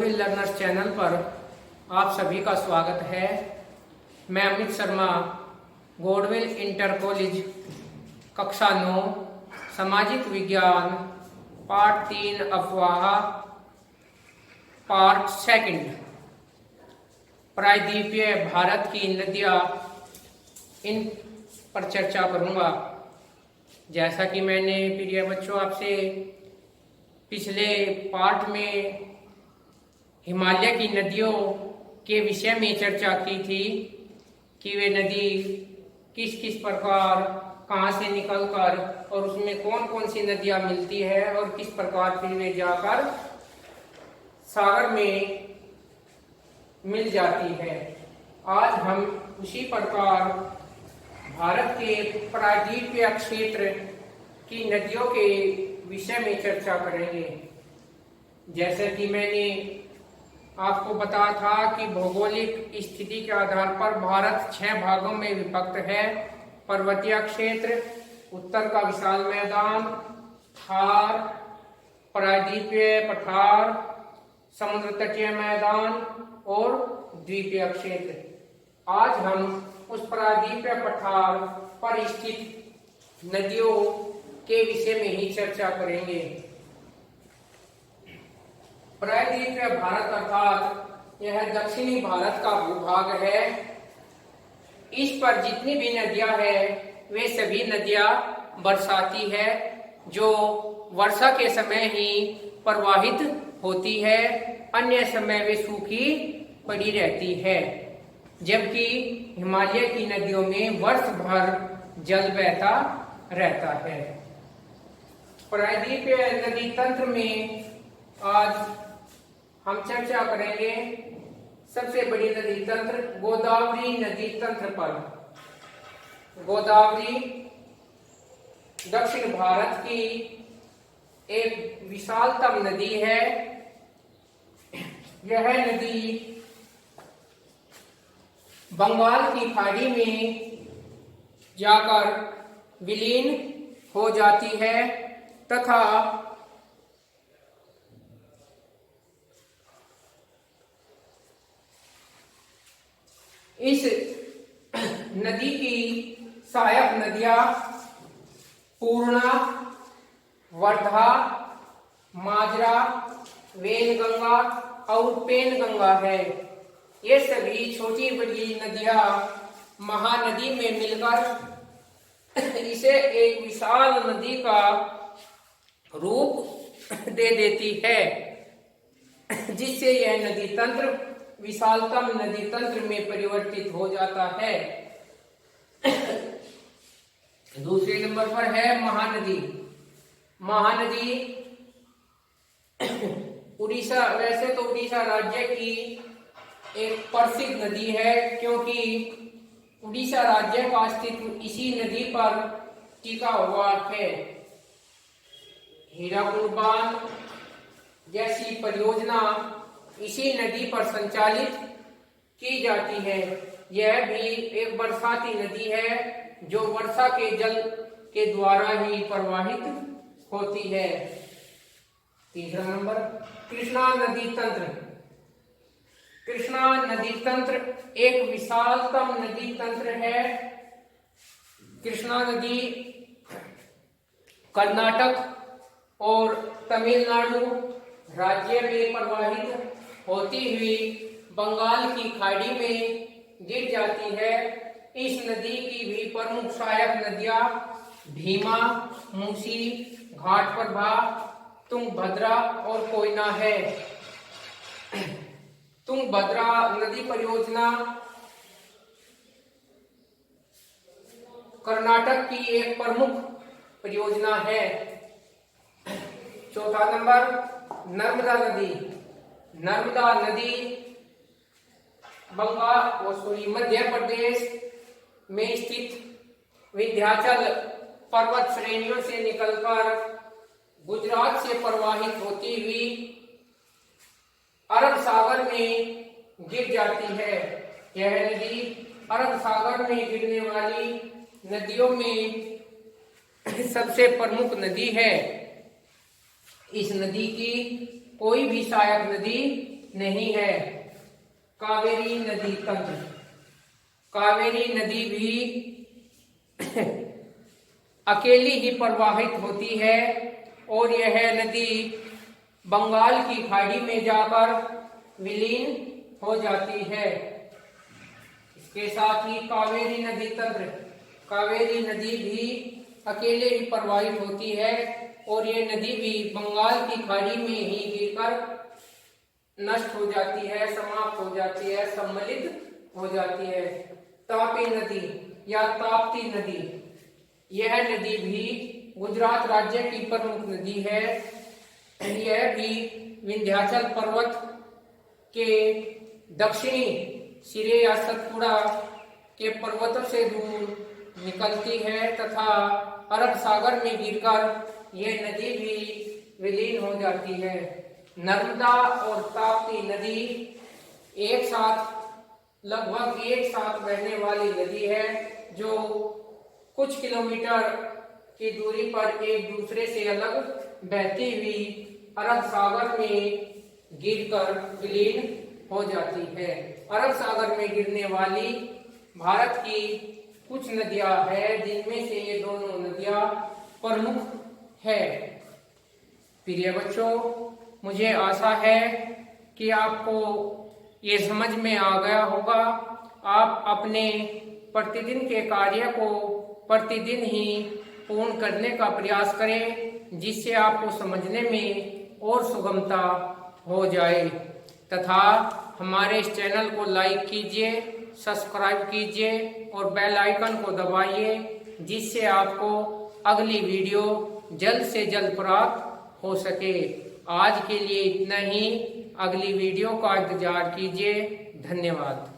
गोडविल learners channel पर आप सभी का स्वागत है। मैं अमित शर्मा, गोडविल इंटर कॉलेज कक्षा 9 सामाजिक विज्ञान पार्ट 3 अफवाह पार्ट 2 प्रायद्वीपीय भारत की नदियाँ, इन पर चर्चा करूँगा। जैसा कि मैंने प्रिय बच्चों आपसे पिछले पार्ट में हिमालय की नदियों के विषय में चर्चा की थी कि वे नदी किस किस प्रकार कहाँ से निकलकर और उसमें कौन कौन सी नदियाँ मिलती है और किस प्रकार फिर वे जाकर सागर में मिल जाती है। आज हम उसी प्रकार भारत के प्रायद्वीपीय क्षेत्र की नदियों के विषय में चर्चा करेंगे। जैसे कि मैंने आपको बताया था कि भौगोलिक स्थिति के आधार पर भारत 6 भागों में विभक्त है। पर्वतीय क्षेत्र, उत्तर का विशाल मैदान, थार, प्रायद्वीपीय पठार, समुद्र तटीय मैदान और द्वीपीय क्षेत्र। आज हम उस प्रायद्वीपीय पठार पर स्थित नदियों के विषय में ही चर्चा करेंगे। प्रायद्वीपीय भारत अर्थात यह दक्षिणी भारत का भूभाग है। इस पर जितनी भी नदियां हैं वे सभी नदियां बरसाती है, जो वर्षा के समय ही प्रवाहित होती है, अन्य समय वे सूखी पड़ी रहती है। जबकि हिमालय की नदियों में वर्ष भर जल बहता रहता है। प्रायद्वीपीय नदी तंत्र में आज हम चर्चा करेंगे सबसे बड़ी नदी तंत्र गोदावरी नदी तंत्र पर। गोदावरी दक्षिण भारत की एक विशालतम नदी है। यह नदी बंगाल की खाड़ी में जाकर विलीन हो जाती है तथा इस नदी की सहायक नदियां पूर्णा, वर्धा, माजरा, वेनगंगा और पेनगंगा है। ये सभी छोटी बड़ी नदियां महानदी में मिलकर इसे एक विशाल नदी का रूप दे देती है, जिससे यह नदी तंत्र विशालतम नदी तंत्र में परिवर्तित हो जाता है। दूसरे नंबर पर है महानदी। महानदी उड़ीसा, वैसे तो उड़ीसा राज्य की एक प्रसिद्ध नदी है, क्योंकि उड़ीसा राज्य का अस्तित्व इसी नदी पर टिका हुआ है। हीराकुद बांध जैसी परियोजना इसी नदी पर संचालित की जाती है। यह भी एक बरसाती नदी है जो वर्षा के जल के द्वारा ही प्रवाहित होती है। तीसरा नंबर कृष्णा नदी तंत्र। कृष्णा नदी तंत्र एक विशालतम नदी तंत्र है। कृष्णा नदी कर्नाटक और तमिलनाडु राज्य में प्रवाहित होती हुई बंगाल की खाड़ी में गिर जाती है। इस नदी की भी प्रमुख सहायक नदियां भीमा, मूसी, घाटप्रभा, तुंगभद्रा और कोयना है। तुंगभद्रा नदी परियोजना कर्नाटक की एक प्रमुख परियोजना है। चौथा नंबर नर्मदा नदी। नर्मदा नदी मध्य प्रदेश में स्थित विंध्याचल पर्वत श्रेणियों से निकलकर गुजरात से प्रवाहित होती हुई अरब सागर में गिर जाती है। यह नदी अरब सागर में गिरने वाली नदियों में सबसे प्रमुख नदी है। इस नदी की कोई भी सहायक नदी नहीं है। कावेरी नदी तंत्र, कावेरी नदी भी अकेली ही प्रवाहित होती है और यह नदी बंगाल की खाड़ी में जाकर विलीन हो जाती है। इसके साथ ही कावेरी नदी तंत्र, कावेरी नदी भी अकेले ही प्रवाहित होती है और ये नदी भी बंगाल की खाड़ी में ही गिरकर नष्ट हो जाती है, समाप्त हो जाती है, सम्मिलित हो जाती है। तापी नदी या ताप्ती नदी, यह नदी भी गुजरात राज्य की प्रमुख नदी है। यह भी विंध्याचल पर्वत के दक्षिणी सिरे या सतपुड़ा के पर्वतों से दूर निकलती है तथा अरब सागर में गिरकर यह नदी भी विलीन हो जाती है। नर्मदा और ताप्ती नदी एक साथ, लगभग एक साथ बहने वाली नदी है जो कुछ किलोमीटर की दूरी पर एक दूसरे से अलग बहती हुई अरब सागर में गिरकर विलीन हो जाती है। अरब सागर में गिरने वाली भारत की कुछ नदियां हैं जिनमें से ये दोनों नदियां प्रमुख है। प्रिय बच्चों, मुझे आशा है कि आपको ये समझ में आ गया होगा। आप अपने प्रतिदिन के कार्य को प्रतिदिन ही पूर्ण करने का प्रयास करें जिससे आपको समझने में और सुगमता हो जाए तथा हमारे इस चैनल को लाइक कीजिए, सब्सक्राइब कीजिए और बेल आइकन को दबाइए जिससे आपको अगली वीडियो जल्द से जल्द प्राप्त हो सके। आज के लिए इतना ही, अगली वीडियो का इंतजार कीजिए। धन्यवाद।